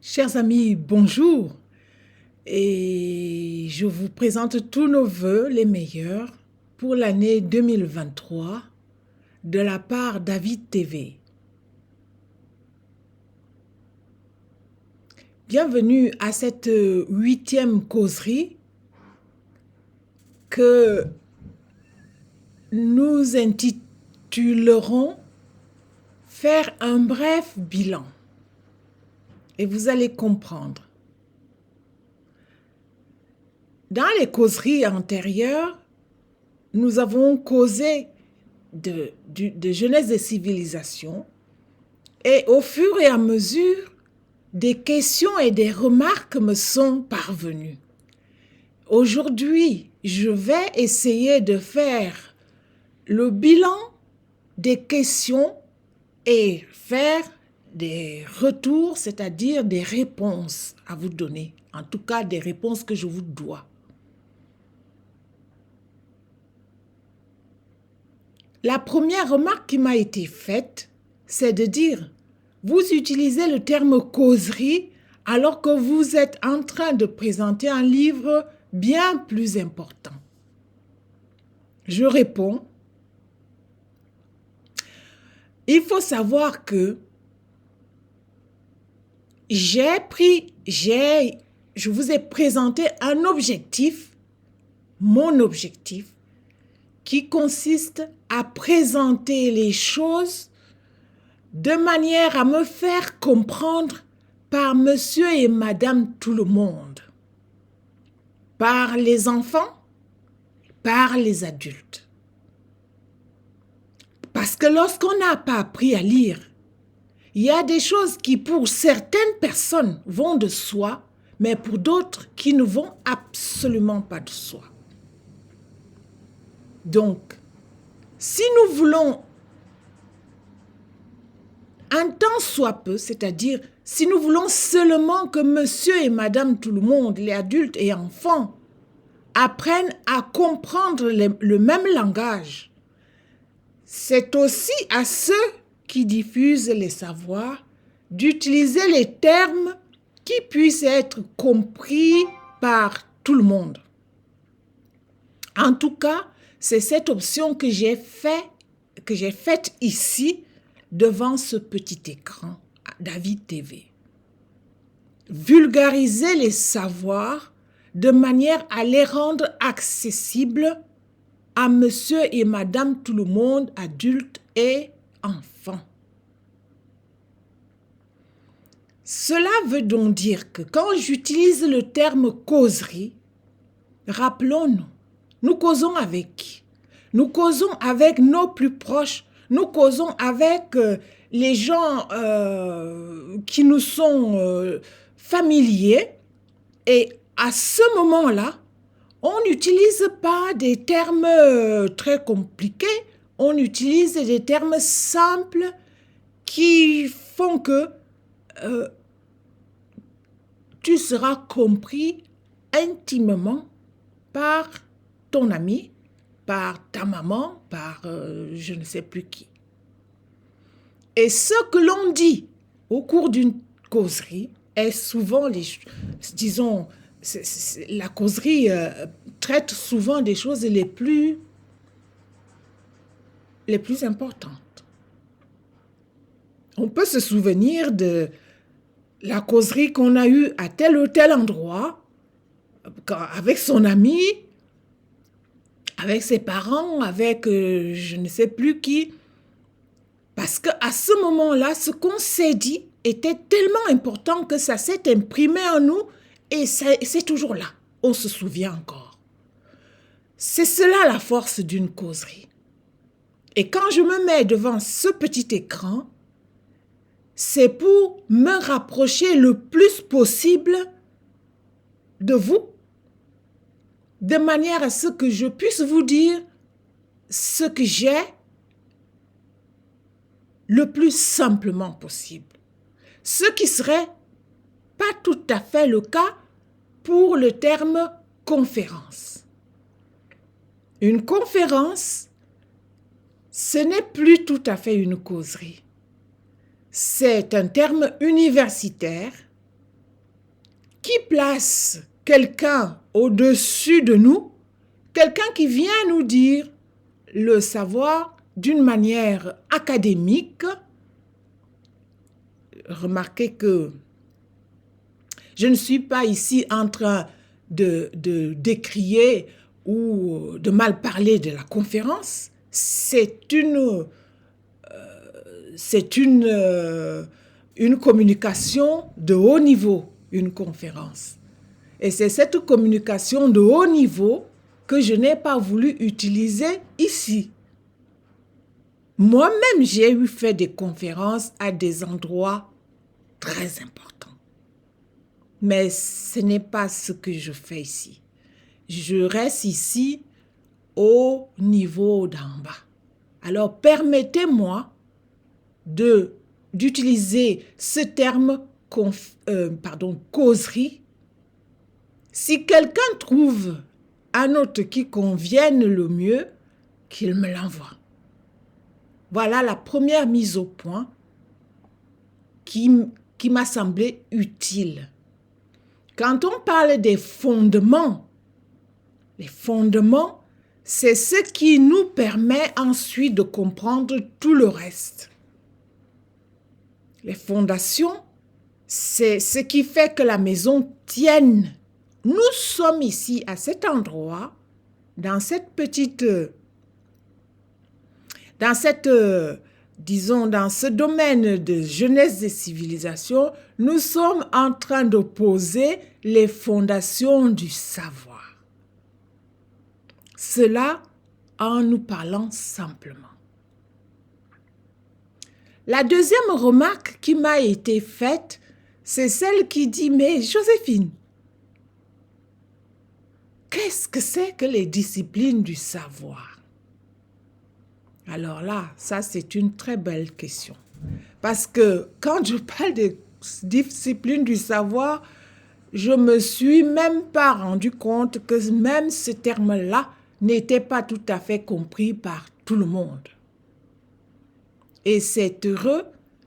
Chers amis, bonjour et je vous présente tous nos vœux les meilleurs pour l'année 2023 de la part David TV. Bienvenue à cette 8e causerie que nous intitulerons « Faire un bref bilan ». Et vous allez comprendre. Dans les causeries antérieures, nous avons causé de jeunesse et civilisation et au fur et à mesure, des questions et des remarques me sont parvenues. Aujourd'hui, je vais essayer de faire le bilan des questions et faire des retours, c'est-à-dire des réponses à vous donner. En tout cas, des réponses que je vous dois. La première remarque qui m'a été faite, c'est de dire, vous utilisez le terme causerie alors que vous êtes en train de présenter un livre bien plus important. Je réponds, il faut savoir que je vous ai présenté un objectif, mon objectif, qui consiste à présenter les choses de manière à me faire comprendre par monsieur et madame tout le monde, par les enfants, par les adultes. Parce que lorsqu'on n'a pas appris à lire, il y a des choses qui pour certaines personnes vont de soi, mais pour d'autres qui ne vont absolument pas de soi. Donc, si nous voulons un tant soit peu, c'est-à-dire si nous voulons seulement que monsieur et madame tout le monde, les adultes et enfants, apprennent à comprendre le même langage, c'est aussi à ceux qui diffusent les savoirs d'utiliser les termes qui puissent être compris par tout le monde. En tout cas, c'est cette option que j'ai faite ici devant ce petit écran David TV. Vulgariser les savoirs de manière à les rendre accessibles à monsieur et madame tout le monde, adultes et enfants. Cela veut donc dire que quand j'utilise le terme causerie, rappelons-nous, nous causons avec qui? Nous causons avec nos plus proches, nous causons avec les gens qui nous sont familiers et à ce moment-là, on n'utilise pas des termes très compliqués, on utilise des termes simples qui font que tu seras compris intimement par ton ami, par ta maman, par je ne sais plus qui. Et ce que l'on dit au cours d'une causerie est souvent, la causerie traite souvent des choses les plus importantes. On peut se souvenir de la causerie qu'on a eue à tel ou tel endroit, avec son ami, avec ses parents, avec je ne sais plus qui. Parce qu'à ce moment-là, ce qu'on s'est dit était tellement important que ça s'est imprimé en nous et c'est toujours là. On se souvient encore. C'est cela la force d'une causerie. Et quand je me mets devant ce petit écran, c'est pour me rapprocher le plus possible de vous, de manière à ce que je puisse vous dire ce que j'ai le plus simplement possible. Ce qui serait pas tout à fait le cas pour le terme conférence. Une conférence, ce n'est plus tout à fait une causerie. C'est un terme universitaire qui place quelqu'un au-dessus de nous, quelqu'un qui vient nous dire le savoir d'une manière académique. Remarquez que je ne suis pas ici en train de décrier ou de mal parler de la conférence. C'est une communication de haut niveau, une conférence. Et c'est cette communication de haut niveau que je n'ai pas voulu utiliser ici. Moi-même, j'ai eu fait des conférences à des endroits très importants. Mais ce n'est pas ce que je fais ici. Je reste ici au niveau d'en bas. Alors, permettez-moi d'utiliser ce terme causerie. Si quelqu'un trouve un autre qui convienne le mieux, qu'il me l'envoie. Voilà la première mise au point qui m'a semblé utile. Quand on parle des fondements, les fondements, c'est ce qui nous permet ensuite de comprendre tout le reste. Les fondations, c'est ce qui fait que la maison tienne. Nous sommes ici, à cet endroit, dans ce domaine de jeunesse et civilisation, nous sommes en train de poser les fondations du savoir. Cela en nous parlant simplement. La deuxième remarque qui m'a été faite, c'est celle qui dit « Mais Joséphine, qu'est-ce que c'est que les disciplines du savoir ?» Alors là, ça c'est une très belle question. Parce que quand je parle des disciplines du savoir, je ne me suis même pas rendu compte que même ce terme-là n'était pas tout à fait compris par tout le monde. Et c'est heureux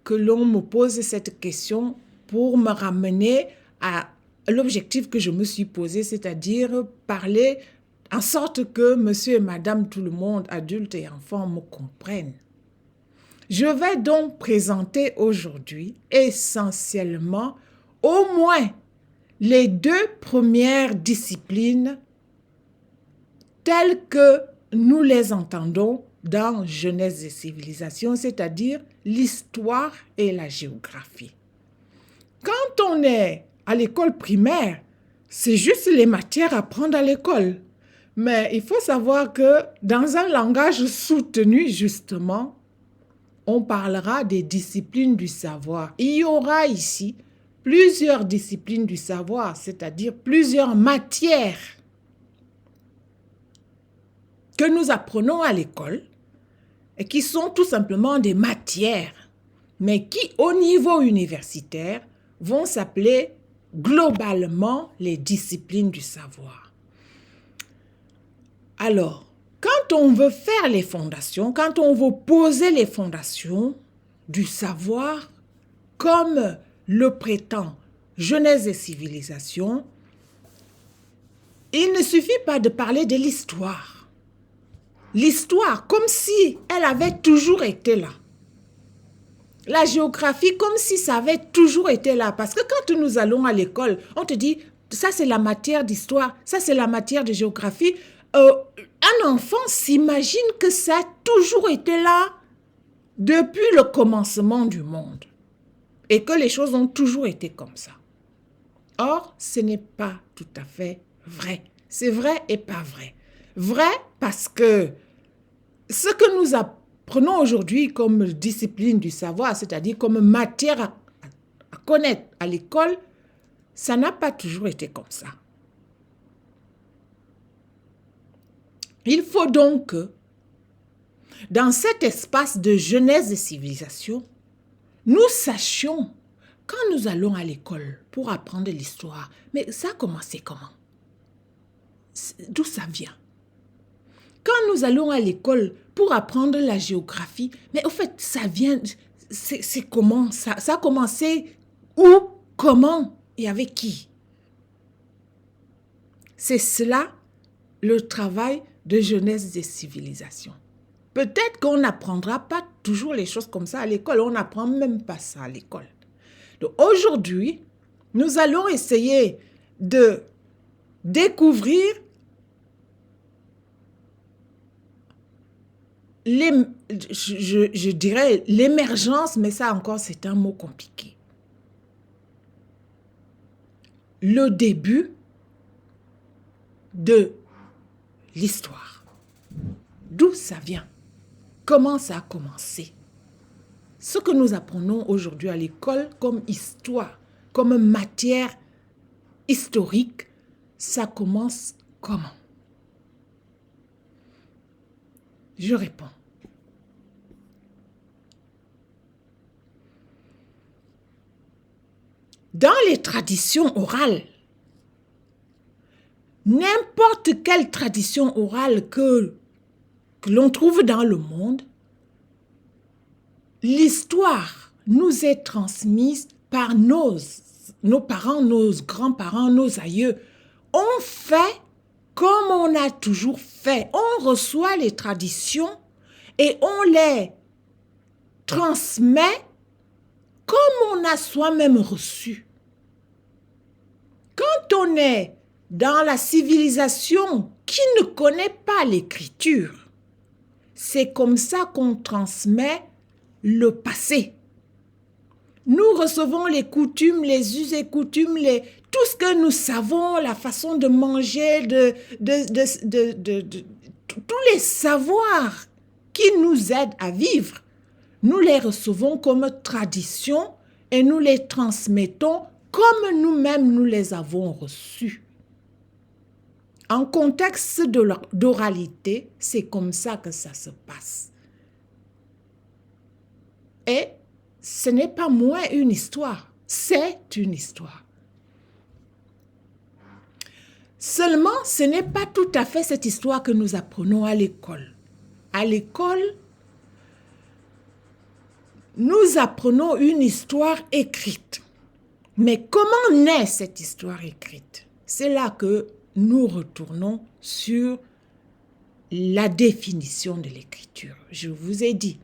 que l'on me pose cette question pour me ramener à l'objectif que je me suis posé, c'est-à-dire parler en sorte que monsieur et madame, tout le monde, adultes et enfants, me comprennent. Je vais donc présenter aujourd'hui essentiellement au moins les deux premières disciplines telles que nous les entendons dans Jeunesse et civilisation, c'est-à-dire l'histoire et la géographie. Quand on est à l'école primaire, c'est juste les matières à apprendre à l'école. Mais il faut savoir que dans un langage soutenu, justement, on parlera des disciplines du savoir. Il y aura ici plusieurs disciplines du savoir, c'est-à-dire plusieurs matières que nous apprenons à l'école et qui sont tout simplement des matières, mais qui, au niveau universitaire, vont s'appeler globalement les disciplines du savoir. Alors, quand on veut faire les fondations, quand on veut poser les fondations du savoir, comme le prétend Jeunesse et civilisation, il ne suffit pas de parler de l'histoire. L'histoire, comme si elle avait toujours été là. La géographie, comme si ça avait toujours été là. Parce que quand nous allons à l'école, on te dit, ça c'est la matière d'histoire, ça c'est la matière de géographie. Un enfant s'imagine que ça a toujours été là depuis le commencement du monde. Et que les choses ont toujours été comme ça. Or, ce n'est pas tout à fait vrai. C'est vrai et pas vrai. Vrai parce que ce que nous apprenons aujourd'hui comme discipline du savoir, c'est-à-dire comme matière à connaître à l'école, ça n'a pas toujours été comme ça. Il faut donc que, dans cet espace de jeunesse et civilisation, nous sachions, quand nous allons à l'école pour apprendre l'histoire, mais ça a commencé comment? D'où ça vient? Quand nous allons à l'école pour apprendre la géographie, mais au fait, ça vient, c'est comment? Ça a commencé où? Comment? Et avec qui? C'est cela le travail de jeunesse des civilisations. Peut-être qu'on n'apprendra pas toujours les choses comme ça à l'école. On n'apprend même pas ça à l'école. Donc aujourd'hui, nous allons essayer de découvrir je dirais l'émergence, mais ça encore c'est un mot compliqué. Le début de l'histoire. D'où ça vient? Comment ça a commencé? Ce que nous apprenons aujourd'hui à l'école comme histoire, comme matière historique, ça commence comment? Je réponds. Dans les traditions orales, n'importe quelle tradition orale que l'on trouve dans le monde, l'histoire nous est transmise par nos parents, nos grands-parents, nos aïeux. On fait comme on a toujours fait. On reçoit les traditions et on les transmet comme on a soi-même reçu. Quand on est dans la civilisation qui ne connaît pas l'écriture, c'est comme ça qu'on transmet le passé. Nous recevons les coutumes, les us et coutumes, tout ce que nous savons, la façon de manger, tous les savoirs qui nous aident à vivre. Nous les recevons comme tradition et nous les transmettons comme nous-mêmes nous les avons reçus. En contexte d'oralité, c'est comme ça que ça se passe. Et ce n'est pas moins une histoire, c'est une histoire. Seulement, ce n'est pas tout à fait cette histoire que nous apprenons à l'école. À l'école, nous apprenons une histoire écrite. Mais comment naît cette histoire écrite? C'est là que nous retournons sur la définition de l'écriture. Je vous ai dit,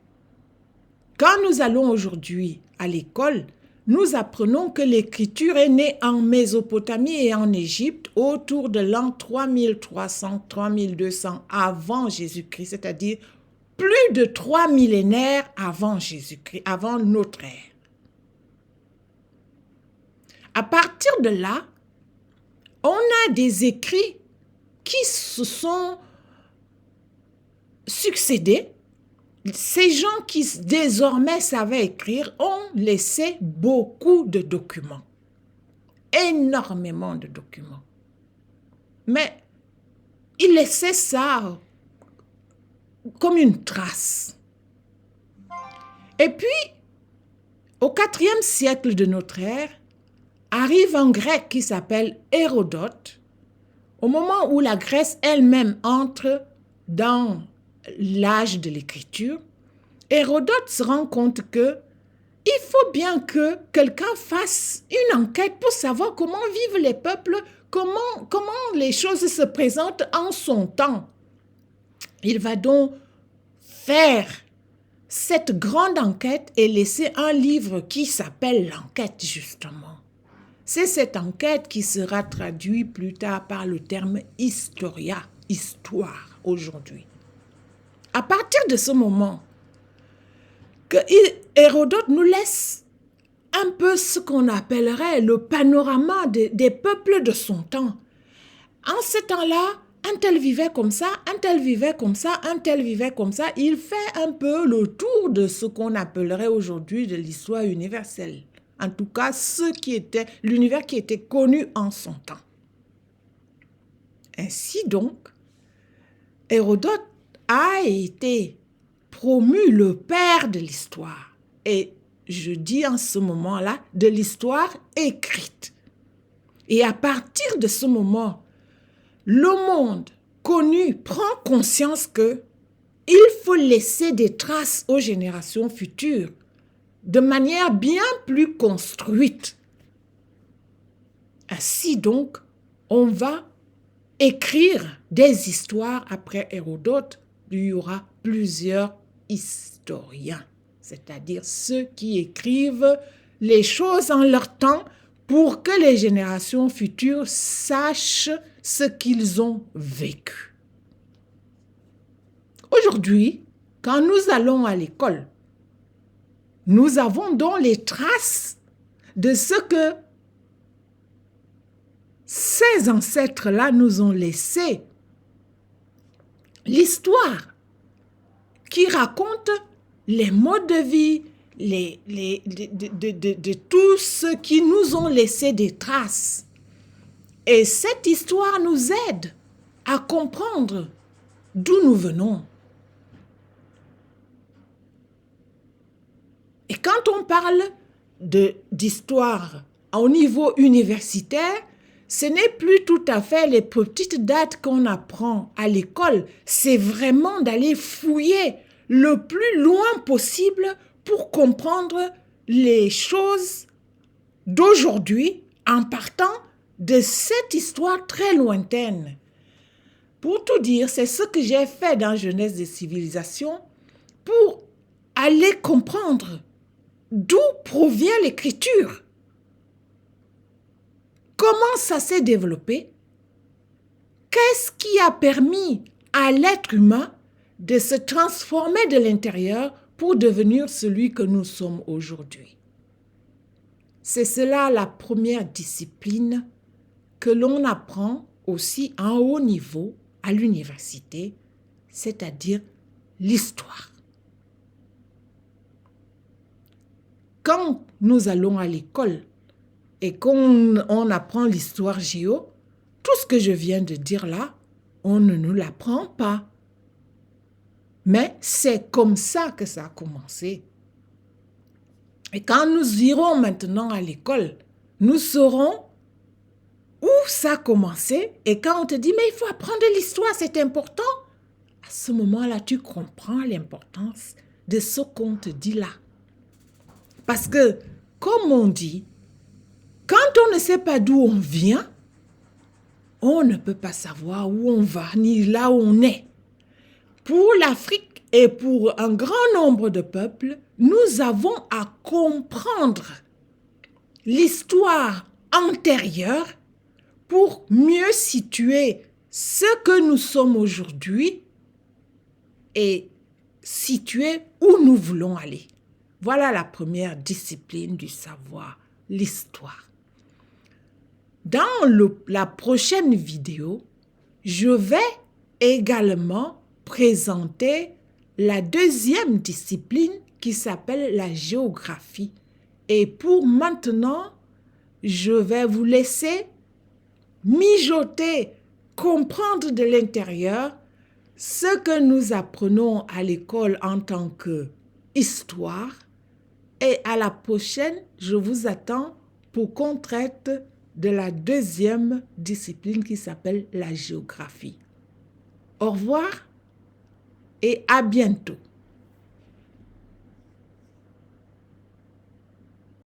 quand nous allons aujourd'hui à l'école, nous apprenons que l'écriture est née en Mésopotamie et en Égypte autour de l'an 3300-3200 avant Jésus-Christ, c'est-à-dire plus de 3 millénaires avant Jésus-Christ, avant notre ère. À partir de là, on a des écrits qui se sont succédés. Ces gens qui désormais savaient écrire ont laissé beaucoup de documents, énormément de documents. Mais ils laissaient ça comme une trace. Et puis, au IVe siècle de notre ère, arrive un grec qui s'appelle Hérodote, au moment où la Grèce elle-même entre dans l'âge de l'écriture. Hérodote se rend compte que il faut bien que quelqu'un fasse une enquête pour savoir comment vivent les peuples, comment les choses se présentent en son temps. Il va donc faire cette grande enquête et laisser un livre qui s'appelle l'enquête, justement. C'est cette enquête qui sera traduite plus tard par le terme historia, histoire, aujourd'hui. À partir de ce moment, que Hérodote nous laisse un peu ce qu'on appellerait le panorama des peuples de son temps. En ce temps-là, un tel vivait comme ça, un tel vivait comme ça, un tel vivait comme ça. Il fait un peu le tour de ce qu'on appellerait aujourd'hui de l'histoire universelle. En tout cas, l'univers qui était connu en son temps. Ainsi donc, Hérodote a été promu le père de l'histoire. Et je dis en ce moment-là, de l'histoire écrite. Et à partir de ce moment, le monde connu prend conscience que il faut laisser des traces aux générations futures de manière bien plus construite. Ainsi donc, on va écrire des histoires après Hérodote, il y aura plusieurs historiens, c'est-à-dire ceux qui écrivent les choses en leur temps pour que les générations futures sachent ce qu'ils ont vécu. Aujourd'hui, quand nous allons à l'école, nous avons donc les traces de ce que ces ancêtres-là nous ont laissé. L'histoire qui raconte les modes de vie, de tout ce qui nous ont laissé des traces. Et cette histoire nous aide à comprendre d'où nous venons. Et quand on parle d'histoire au niveau universitaire, ce n'est plus tout à fait les petites dates qu'on apprend à l'école. C'est vraiment d'aller fouiller le plus loin possible pour comprendre les choses d'aujourd'hui en partant de cette histoire très lointaine. Pour tout dire, c'est ce que j'ai fait dans Jeunesse des civilisations pour aller comprendre d'où provient l'écriture. Comment ça s'est développé? Qu'est-ce qui a permis à l'être humain de se transformer de l'intérieur pour devenir celui que nous sommes aujourd'hui? C'est cela la première discipline que l'on apprend aussi en haut niveau à l'université, c'est-à-dire l'histoire. Quand nous allons à l'école et qu'on apprend l'histoire géo, tout ce que je viens de dire là, on ne nous l'apprend pas. Mais c'est comme ça que ça a commencé. Et quand nous irons maintenant à l'école, nous saurons où ça a commencé. Et quand on te dit, mais il faut apprendre l'histoire, c'est important. À ce moment-là, tu comprends l'importance de ce qu'on te dit là. Parce que, comme on dit, quand on ne sait pas d'où on vient, on ne peut pas savoir où on va, ni là où on est. Pour l'Afrique et pour un grand nombre de peuples, nous avons à comprendre l'histoire antérieure pour mieux situer ce que nous sommes aujourd'hui et situer où nous voulons aller. Voilà la première discipline du savoir, l'histoire. Dans la prochaine vidéo, je vais également présenter la deuxième discipline qui s'appelle la géographie. Et pour maintenant, je vais vous laisser mijoter, comprendre de l'intérieur ce que nous apprenons à l'école en tant qu'histoire. Et à la prochaine, je vous attends pour qu'on traite de la deuxième discipline qui s'appelle la géographie. Au revoir et à bientôt.